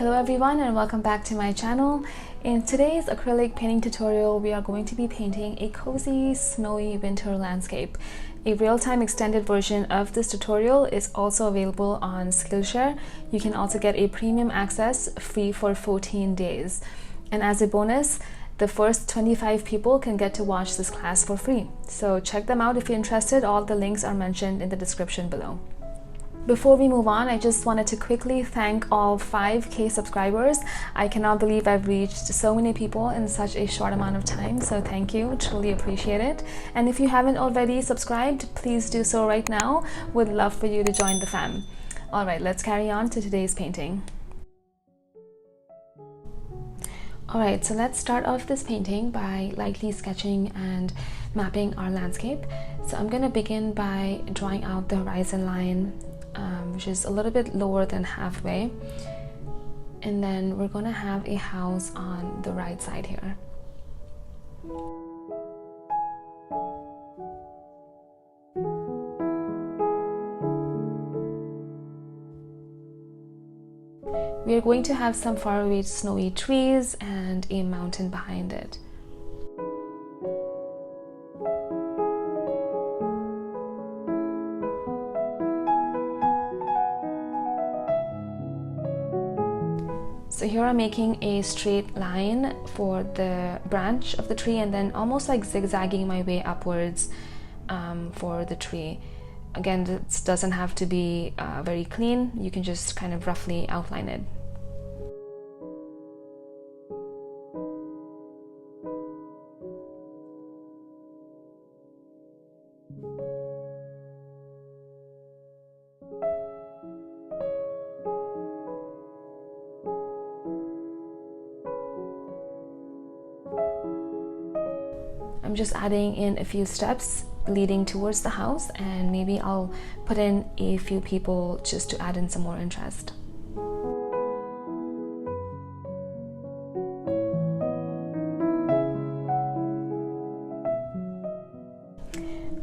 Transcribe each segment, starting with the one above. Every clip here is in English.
Hello everyone and welcome back to my channel. In today's acrylic painting tutorial, we are going to be painting a cozy, snowy winter landscape. A real-time extended version of this tutorial is also available on Skillshare. You can also get a premium access free for 14 days. And as a bonus, the first 25 people can get to watch this class for free. So check them out if you're interested. All the links are mentioned in the description below. Before we move on, I just wanted to quickly thank all 5K subscribers. I cannot believe I've reached so many people in such a short amount of time, so thank you, truly appreciate it. And if you haven't already subscribed, please do so right now. Would love for you to join the fam. All right, let's carry on to today's painting. All right, so let's start off this painting by lightly sketching and mapping our landscape. So I'm gonna begin by drawing out the horizon line, which is a little bit lower than halfway, and then we're going to have a house on the right side here. We are going to have some faraway snowy trees and a mountain behind it. So here I'm making a straight line for the branch of the tree and then almost like zigzagging my way upwards for the tree. Again, this doesn't have to be very clean. You can just kind of roughly outline it. I'm just adding in a few steps leading towards the house, and maybe I'll put in a few people just to add in some more interest.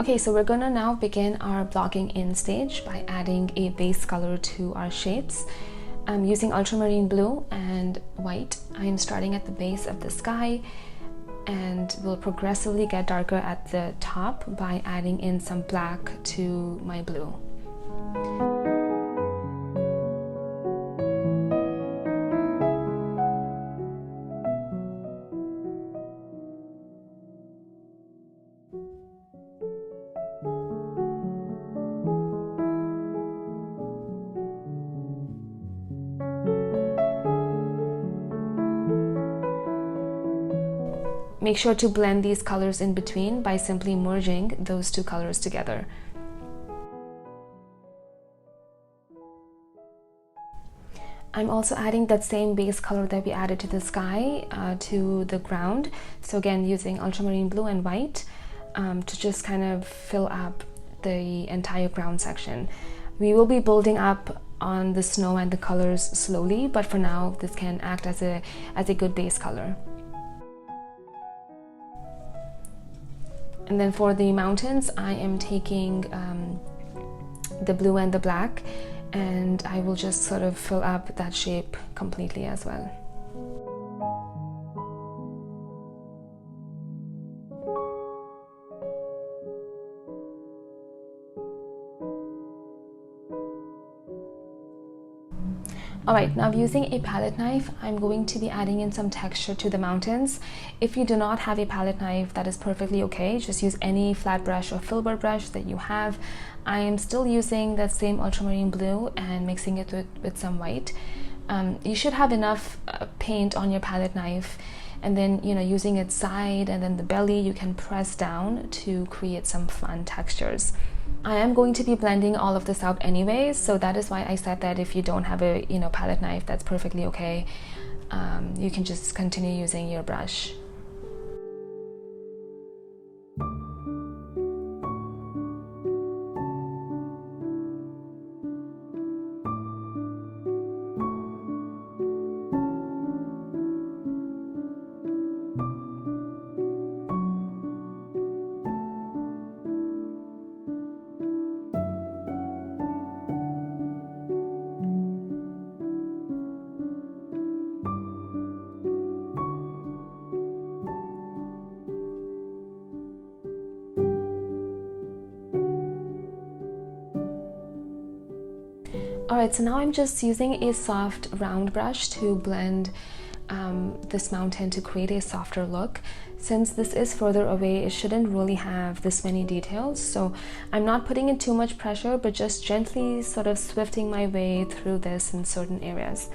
Okay, so we're gonna now begin our blocking in stage by adding a base color to our shapes. I'm using ultramarine blue and white. I'm starting at the base of the sky and will progressively get darker at the top by adding in some black to my blue. Make sure to blend these colors in between by simply merging those two colors together. I'm also adding that same base color that we added to the sky to the ground. So again, using ultramarine blue and white to just kind of fill up the entire ground section. We will be building up on the snow and the colors slowly, but for now, this can act as a good base color. And then for the mountains, I am taking the blue and the black, and I will just sort of fill up that shape completely as well. Alright, now using a palette knife, I'm going to be adding in some texture to the mountains. If you do not have a palette knife, that is perfectly okay. Just use any flat brush or filbert brush that you have. I am still using that same ultramarine blue and mixing it with some white. You should have enough paint on your palette knife, and then using its side and then the belly, you can press down to create some fun textures. I am going to be blending all of this out anyways, so that is why I said that if you don't have a palette knife, that's perfectly okay. You can just continue using your brush. Alright, so now I'm just using a soft round brush to blend this mountain to create a softer look. Since this is further away, it shouldn't really have this many details, so I'm not putting in too much pressure, but just gently sort of swifting my way through this in certain areas.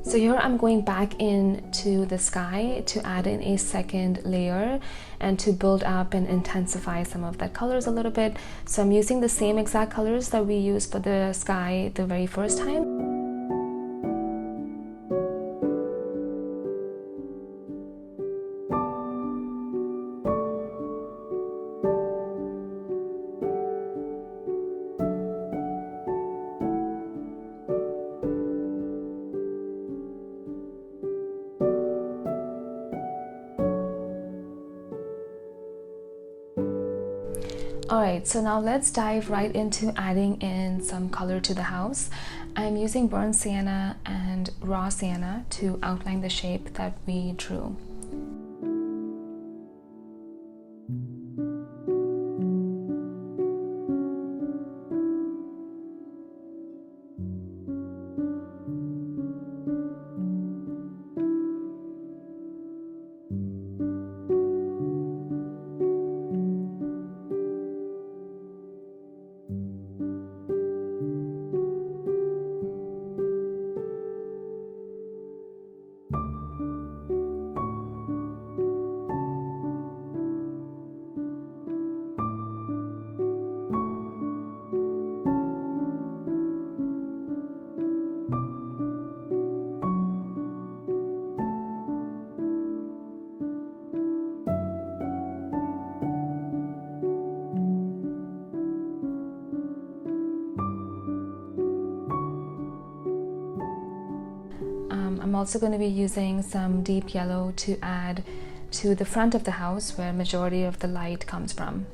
So here I'm going back into the sky to add in a second layer and to build up and intensify some of that colors a little bit. So I'm using the same exact colors that we used for the sky the very first time. Alright, so now let's dive right into adding in some color to the house. I'm using burnt sienna and raw sienna to outline the shape that we drew. I'm also going to be using some deep yellow to add to the front of the house where majority of the light comes from.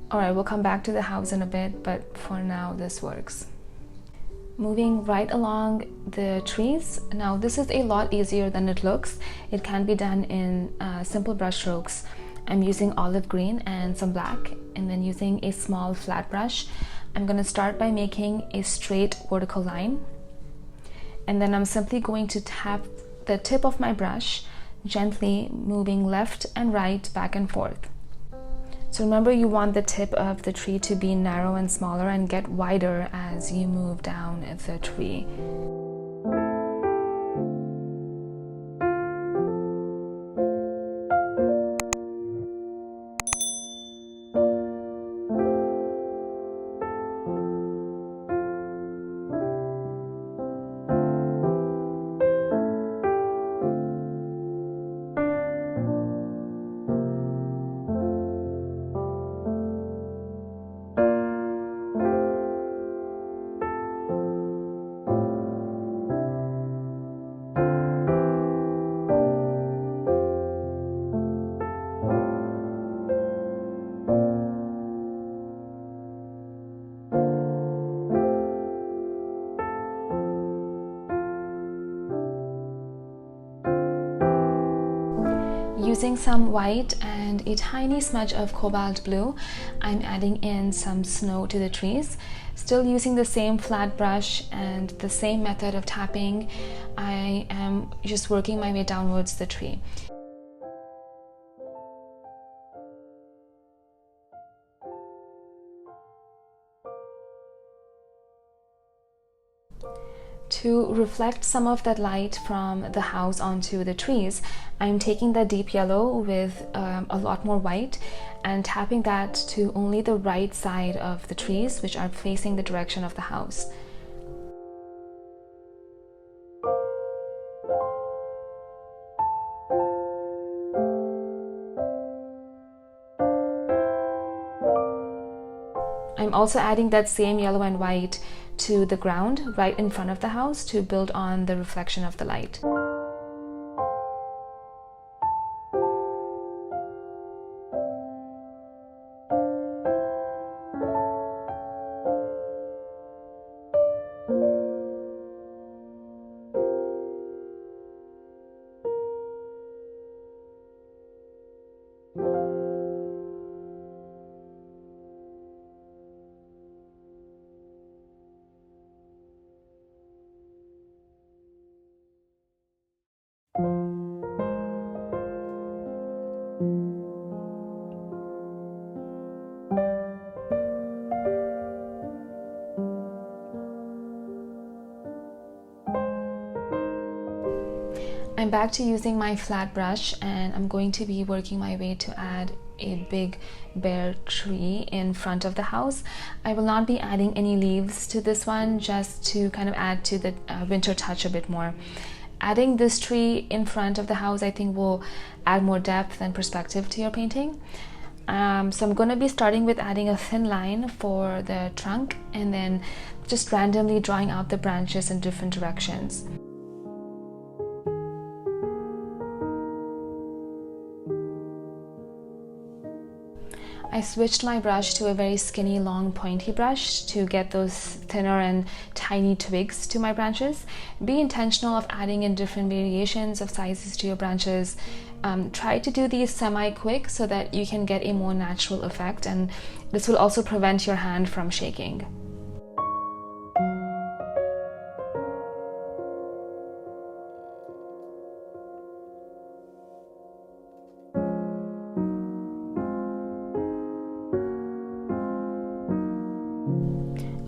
Alright, we'll come back to the house in a bit, but for now this works. Moving right along the trees. Now this is a lot easier than it looks. It can be done in simple brush strokes. I'm using olive green and some black, and then using a small flat brush. I'm going to start by making a straight vertical line, and then I'm simply going to tap the tip of my brush, gently moving left and right, back and forth. So remember, you want the tip of the tree to be narrow and smaller and get wider as you move down the tree. Using some white and a tiny smudge of cobalt blue, I'm adding in some snow to the trees. Still using the same flat brush and the same method of tapping, I am just working my way downwards the tree. To reflect some of that light from the house onto the trees, I'm taking that deep yellow with a lot more white and tapping that to only the right side of the trees, which are facing the direction of the house. also adding that same yellow and white to the ground right in front of the house to build on the reflection of the light. I'm back to using my flat brush, and I'm going to be working my way to add a big bare tree in front of the house. I will not be adding any leaves to this one, just to kind of add to the winter touch a bit more. Adding this tree in front of the house, I think, will add more depth and perspective to your painting. So I'm going to be starting with adding a thin line for the trunk, and then just randomly drawing out the branches in different directions. I switched my brush to a very skinny, long, pointy brush to get those thinner and tiny twigs to my branches. Be intentional of adding in different variations of sizes to your branches. Try to do these semi-quick so that you can get a more natural effect, and this will also prevent your hand from shaking.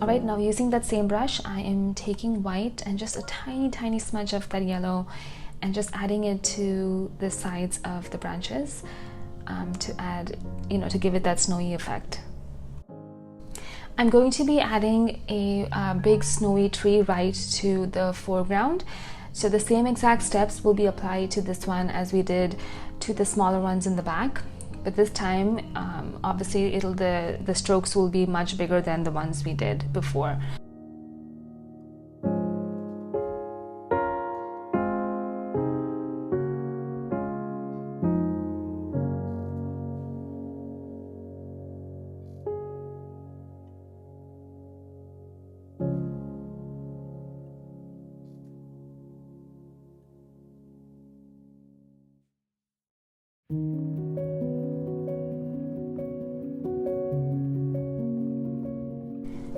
Alright, now using that same brush, I am taking white and just a tiny smudge of that yellow and just adding it to the sides of the branches to add, to give it that snowy effect. I'm going to be adding a big snowy tree right to the foreground. So the same exact steps will be applied to this one as we did to the smaller ones in the back. But this time, obviously, the strokes will be much bigger than the ones we did before.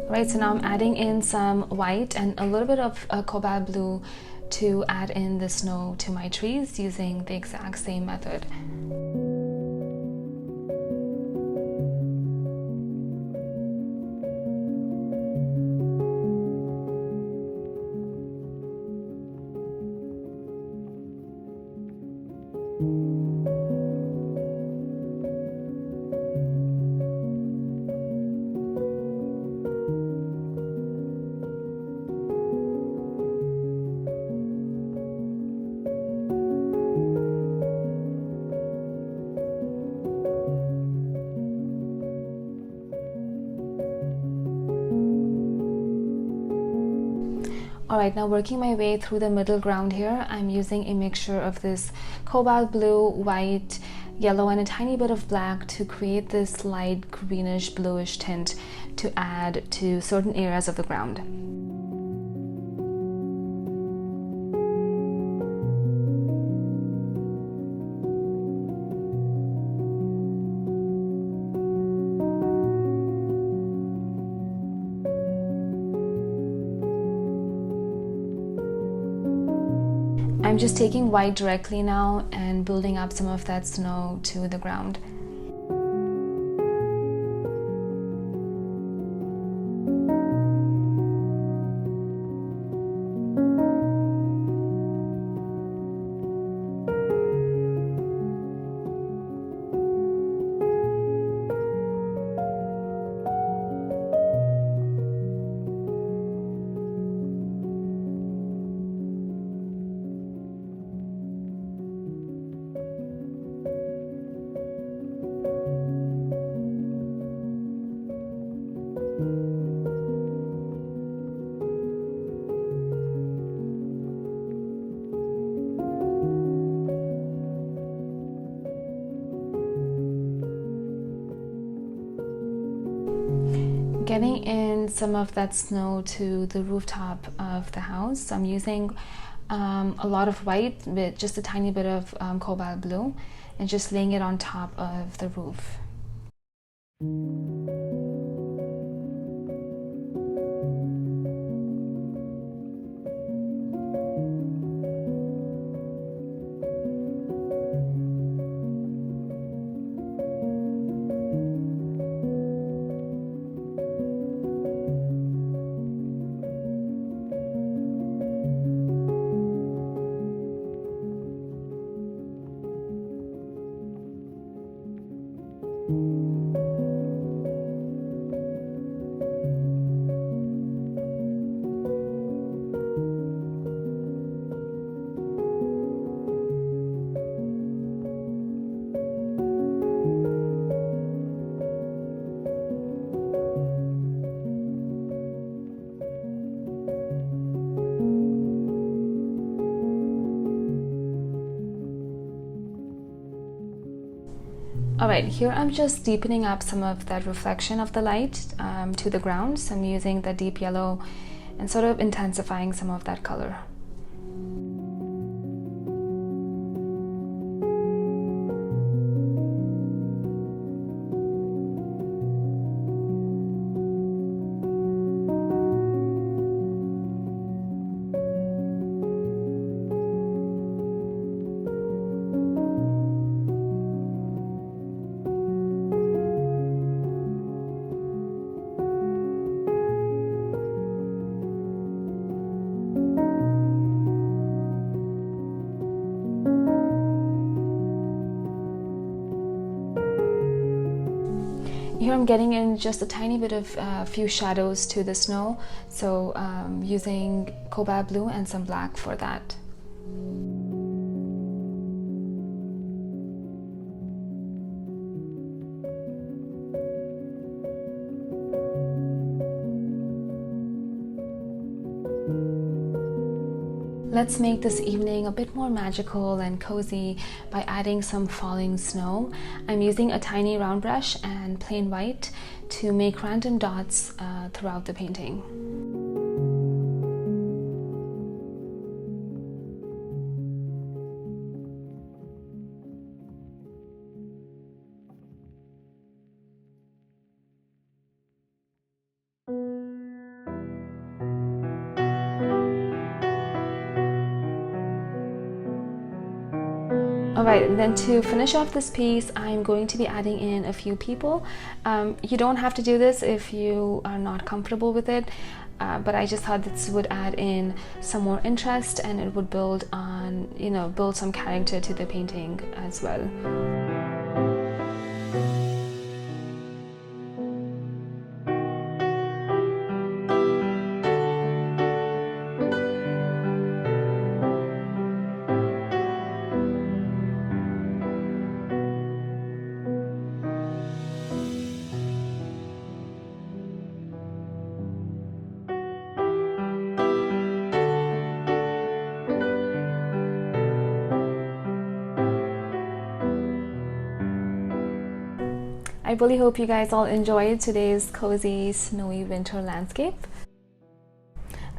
Right, so now I'm adding in some white and a little bit of cobalt blue to add in the snow to my trees using the exact same method. Alright, now working my way through the middle ground here, I'm using a mixture of this cobalt blue, white, yellow, and a tiny bit of black to create this light greenish bluish tint to add to certain areas of the ground. I'm just taking white directly now and building up some of that snow to the ground. getting in some of that snow to the rooftop of the house. I'm using a lot of white with just a tiny bit of cobalt blue and just laying it on top of the roof. Alright, here I'm just deepening up some of that reflection of the light to the ground. So I'm using the deep yellow and sort of intensifying some of that color. Here I'm getting in just a tiny bit of few shadows to the snow, so using cobalt blue and some black for that. Let's make this evening a bit more magical and cozy by adding some falling snow. I'm using a tiny round brush and plain white to make random dots throughout the painting. Alright, and then to finish off this piece, I'm going to be adding in a few people. You don't have to do this if you are not comfortable with it, but I just thought this would add in some more interest and it would build on, build some character to the painting as well. I really hope you guys all enjoyed today's cozy snowy winter landscape.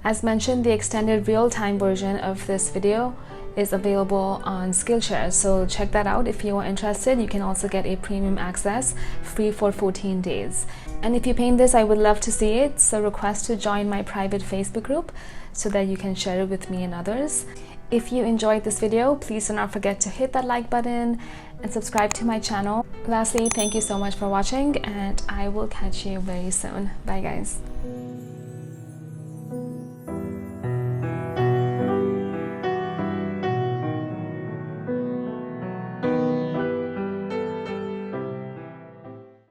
As mentioned, the extended real-time version of this video is available on Skillshare, so check that out if you are interested. You can also get a premium access free for 14 days. And if you paint this, I would love to see it, so request to join my private Facebook group so that you can share it with me and others. If you enjoyed this video, please do not forget to hit that like button and subscribe to my channel. Lastly, thank you so much for watching, and I will catch you very soon. Bye guys.